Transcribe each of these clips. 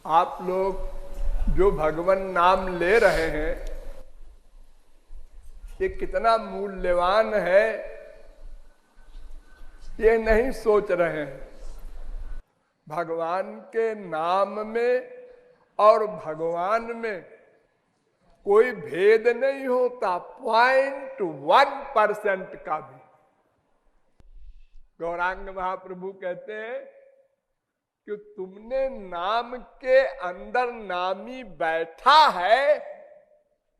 आप लोग जो भगवान नाम ले रहे हैं ये कितना मूल्यवान है ये नहीं सोच रहे हैं। भगवान के नाम में और भगवान में कोई भेद नहीं होता, 0.1% का भी। गौरांग महाप्रभु कहते हैं कि तुमने नाम के अंदर नामी बैठा है,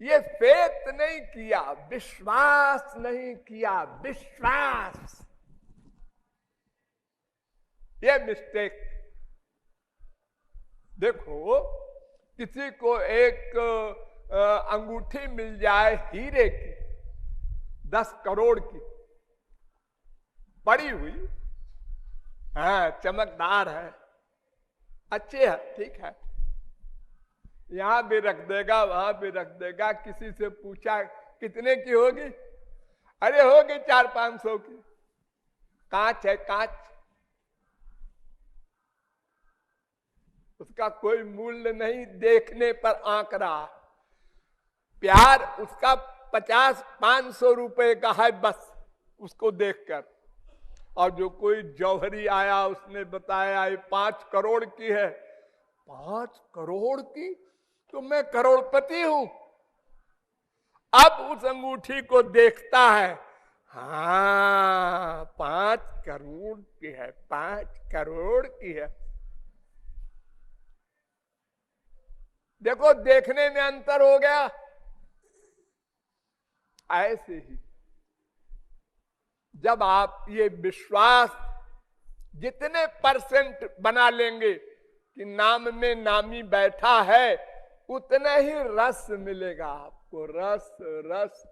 ये फेथ नहीं किया, विश्वास नहीं किया, विश्वास, ये मिस्टेक। देखो, किसी को एक अंगूठी मिल जाए हीरे की 10 करोड़ की पड़ी हुई, हाँ चमकदार है, अच्छे है, ठीक है, यहां भी रख देगा वहां भी रख देगा। किसी से पूछा कितने की होगी, अरे होगी 400-500 की, कांच है कांच, उसका कोई मूल्य नहीं, देखने पर आंक रहा। प्यार उसका 50-500 रुपए का है बस, उसको देखकर। और जो कोई जौहरी आया उसने बताया ये 5 करोड़ की है। 5 करोड़ की? तो मैं करोड़पति हूं। अब उस अंगूठी को देखता है, हाँ 5 करोड़ की है, 5 करोड़ की है। देखो देखने में अंतर हो गया। ऐसे ही जब आप ये विश्वास जितने % बना लेंगे कि नाम में नामी बैठा है, उतना ही रस मिलेगा आपको, रस रस।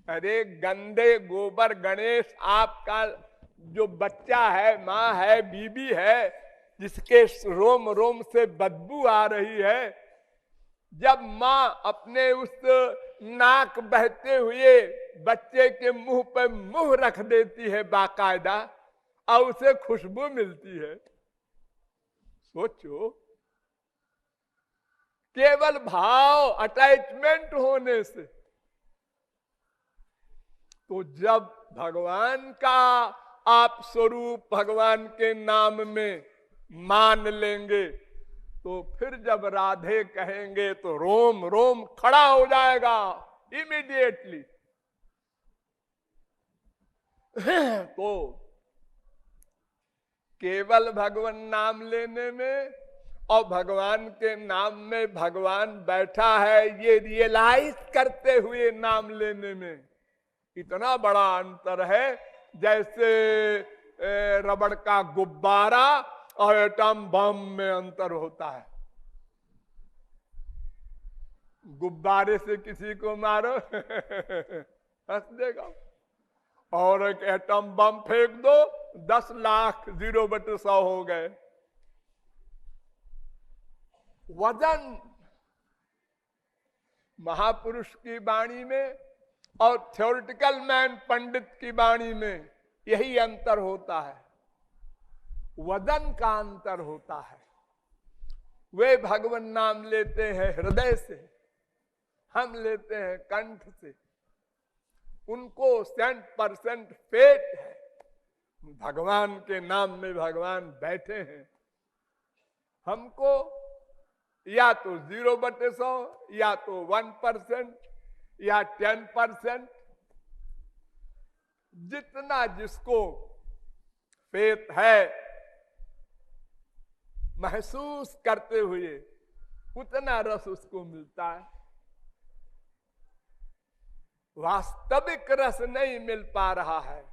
अरे गंदे गोबर गणेश आपका जो बच्चा है, माँ है, बीबी है, जिसके रोम रोम से बदबू आ रही है, जब माँ अपने उस नाक बहते हुए बच्चे के मुंह पर मुंह रख देती है बाकायदा, और उसे खुशबू मिलती है, सोचो, केवल भाव अटैचमेंट होने से। तो जब भगवान का आप स्वरूप भगवान के नाम में मान लेंगे, तो फिर जब राधे कहेंगे तो रोम रोम खड़ा हो जाएगा इमीडिएटली। तो केवल भगवान नाम लेने में और भगवान के नाम में भगवान बैठा है ये रियलाइज करते हुए नाम लेने में इतना बड़ा अंतर है, जैसे रबड़ का गुब्बारा और एटम बम में अंतर होता है। गुब्बारे से किसी को मारो हंस देगा, और एक एटम बम फेंक दो 10 लाख 0/100 हो गए। वजन महापुरुष की वाणी में और थ्योरेटिकल मैन पंडित की वाणी में यही अंतर होता है, वजन का अंतर होता है। वे भगवान नाम लेते हैं हृदय से, हम लेते हैं कंठ से। उनको 100% फेथ है, भगवान के नाम में भगवान बैठे हैं। हमको या तो 0/100 या तो 1% या 10%, जितना जिसको फेथ है महसूस करते हुए उतना रस उसको मिलता है। वास्तविक रस नहीं मिल पा रहा है,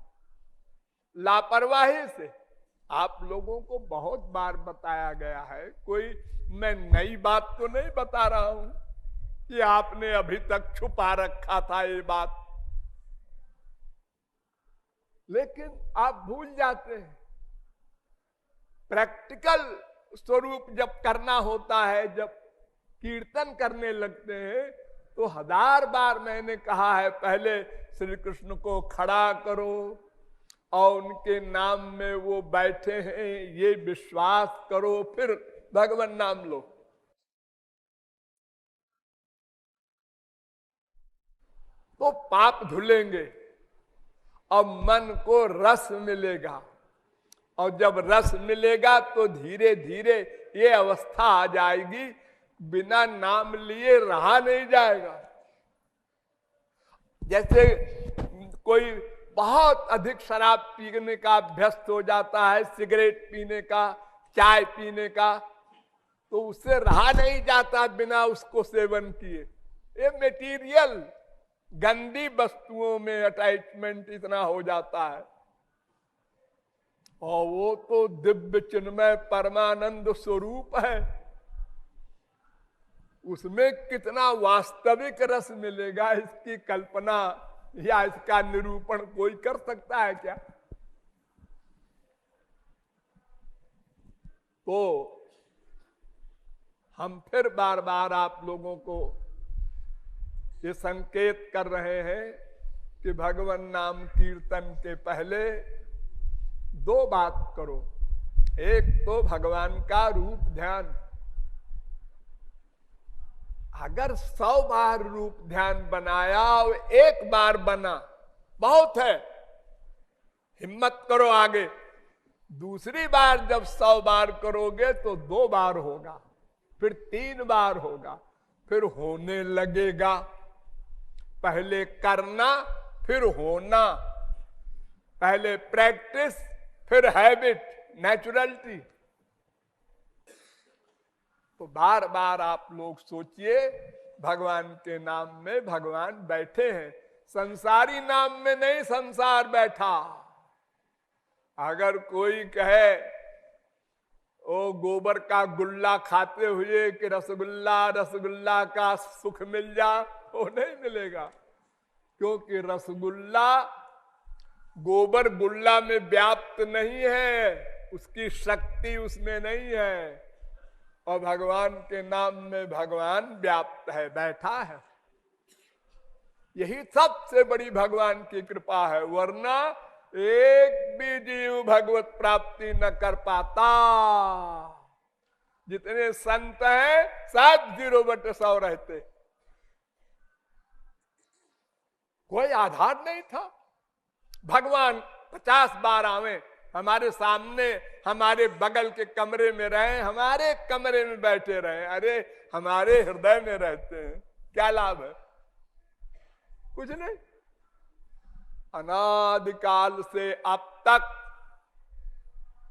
लापरवाही से। आप लोगों को बहुत बार बताया गया है, कोई मैं नई बात तो नहीं बता रहा हूं कि आपने अभी तक छुपा रखा था ये बात, लेकिन आप भूल जाते हैं। प्रैक्टिकल स्वरूप जब करना होता है, जब कीर्तन करने लगते हैं, तो 1000 बार मैंने कहा है, पहले श्री कृष्ण को खड़ा करो और उनके नाम में वो बैठे हैं ये विश्वास करो, फिर भगवान नाम लो। तो पाप धुलेंगे और मन को रस मिलेगा, और जब रस मिलेगा तो धीरे धीरे ये अवस्था आ जाएगी, बिना नाम लिए रहा नहीं जाएगा। जैसे कोई बहुत अधिक शराब पीने का अभ्यस्त हो जाता है, सिगरेट पीने का, चाय पीने का, तो उससे रहा नहीं जाता बिना उसको सेवन किए। ये मटेरियल गंदी वस्तुओं में अटैचमेंट इतना हो जाता है, और वो तो दिव्य चिन्मय परमानंद स्वरूप है, उसमें कितना वास्तविक रस मिलेगा, इसकी कल्पना या इसका निरूपण कोई कर सकता है क्या? तो हम फिर बार बार आप लोगों को ये संकेत कर रहे हैं कि भगवान नाम कीर्तन के पहले दो बात करो। एक तो भगवान का रूप ध्यान। अगर 100 बार रूप ध्यान बनाया और एक बार बना बहुत है, हिम्मत करो आगे। दूसरी बार जब 100 बार करोगे तो 2 बार होगा, फिर 3 बार होगा, फिर होने लगेगा। पहले करना फिर होना, पहले प्रैक्टिस फिर हैबिट, नेचुरलिटी। तो बार बार आप लोग सोचिए, भगवान के नाम में भगवान बैठे हैं, संसारी नाम में नहीं संसार बैठा। अगर कोई कहे ओ गोबर का गुल्ला खाते हुए कि रसगुल्ला रसगुल्ला का सुख मिल जा, वो नहीं मिलेगा, क्योंकि रसगुल्ला गोबर गुल्ला में व्याप्त नहीं है, उसकी शक्ति उसमें नहीं है, और भगवान के नाम में भगवान व्याप्त है, बैठा है। यही सबसे बड़ी भगवान की कृपा है, वरना एक भी जीव भगवत प्राप्ति न कर पाता। जितने संत हैं सब 0/100 रहते, कोई आधार नहीं था। भगवान 50 बार आवे, हमारे सामने, हमारे बगल के कमरे में रहे, हमारे कमरे में बैठे रहे, अरे हमारे हृदय में रहते हैं, क्या लाभ है? कुछ नहीं। अनादिकाल से अब तक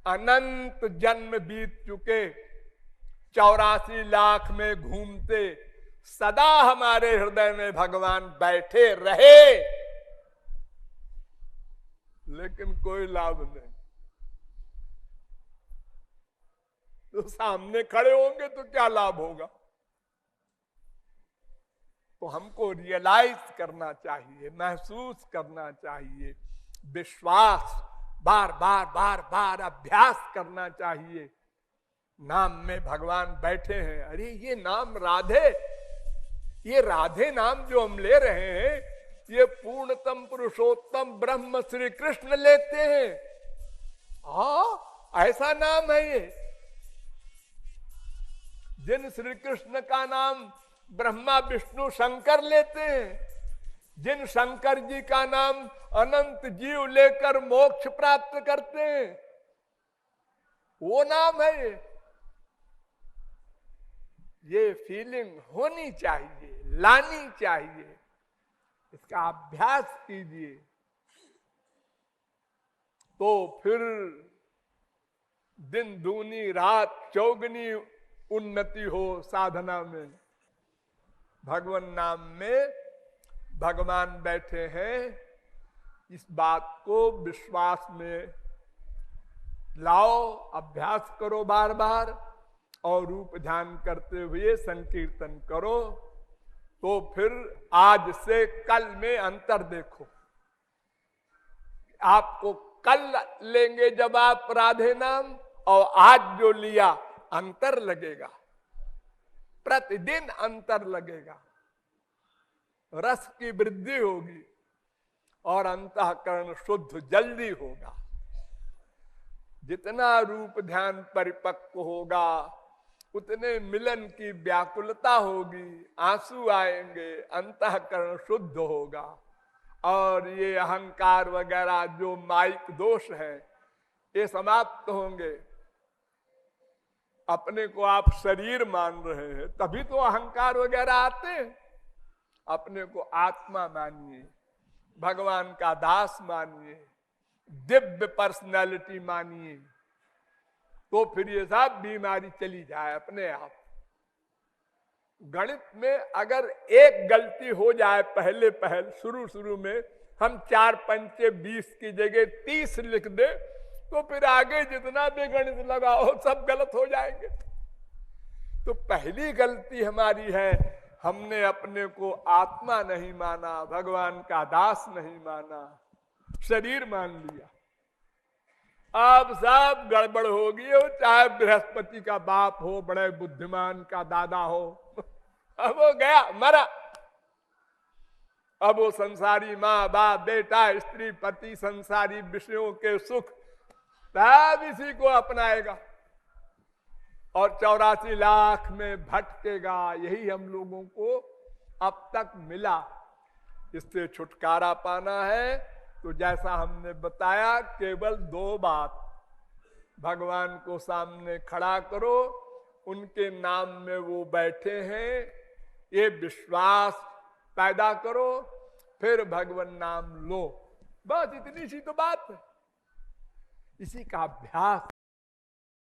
अनंत जन्म बीत चुके, 84 लाख में घूमते, सदा हमारे हृदय में भगवान बैठे रहे, लेकिन कोई लाभ नहीं। तो सामने खड़े होंगे तो क्या लाभ होगा? तो हमको रियलाइज करना चाहिए, महसूस करना चाहिए, विश्वास बार बार बार बार अभ्यास करना चाहिए। नाम में भगवान बैठे हैं। अरे ये नाम राधे, ये राधे नाम जो हम ले रहे हैं, ये पूर्णतम पुरुषोत्तम ब्रह्म श्री कृष्ण लेते हैं। ऐसा नाम है ये। जिन श्री कृष्ण का नाम ब्रह्मा विष्णु शंकर लेते हैं, जिन शंकर जी का नाम अनंत जीव लेकर मोक्ष प्राप्त करते हैं, वो नाम है ये फीलिंग होनी चाहिए, लानी चाहिए, इसका अभ्यास कीजिए, तो फिर दिन दूनी रात चौगनी उन्नति हो साधना में। भगवान नाम में भगवान बैठे हैं, इस बात को विश्वास में लाओ, अभ्यास करो बार बार, और रूप ध्यान करते हुए संकीर्तन करो। तो फिर आज से कल में अंतर देखो। आपको कल लेंगे जब आप राधे नाम, और आज जो लिया, अंतर लगेगा, प्रतिदिन अंतर लगेगा, रस की वृद्धि होगी और अंतःकरण शुद्ध जल्दी होगा। जितना रूप ध्यान परिपक्व होगा, उतने मिलन की व्याकुलता होगी, आंसू आएंगे, अंतःकरण शुद्ध होगा। और ये अहंकार वगैरह जो माइक दोष है ये समाप्त होंगे। अपने को आप शरीर मान रहे हैं तभी तो अहंकार वगैरह आते हैं। अपने को आत्मा मानिए, भगवान का दास मानिए, दिव्य पर्सनैलिटी मानिए, तो फिर ये सब बीमारी चली जाए अपने आप। गणित में अगर एक गलती हो जाए पहल शुरू में हम 4 पंचे 20 की जगह 30 लिख दे, तो फिर आगे जितना भी गणित लगाओ सब गलत हो जाएंगे। तो पहली गलती हमारी है, हमने अपने को आत्मा नहीं माना, भगवान का दास नहीं माना, शरीर मान लिया। अब सब गड़बड़ होगी, हो चाहे बृहस्पति का बाप हो, बड़े बुद्धिमान का दादा हो, अब वो गया मरा। अब वो संसारी माँ बाप बेटा स्त्री पति संसारी विषयों के सुख सब इसी को अपनाएगा और 84 लाख में भटकेगा। यही हम लोगों को अब तक मिला। इससे छुटकारा पाना है तो जैसा हमने बताया, केवल 2 बात। भगवान को सामने खड़ा करो, उनके नाम में वो बैठे हैं, ये विश्वास पैदा करो, फिर भगवान नाम लो। बस इतनी सी तो बात है। इसी का अभ्यास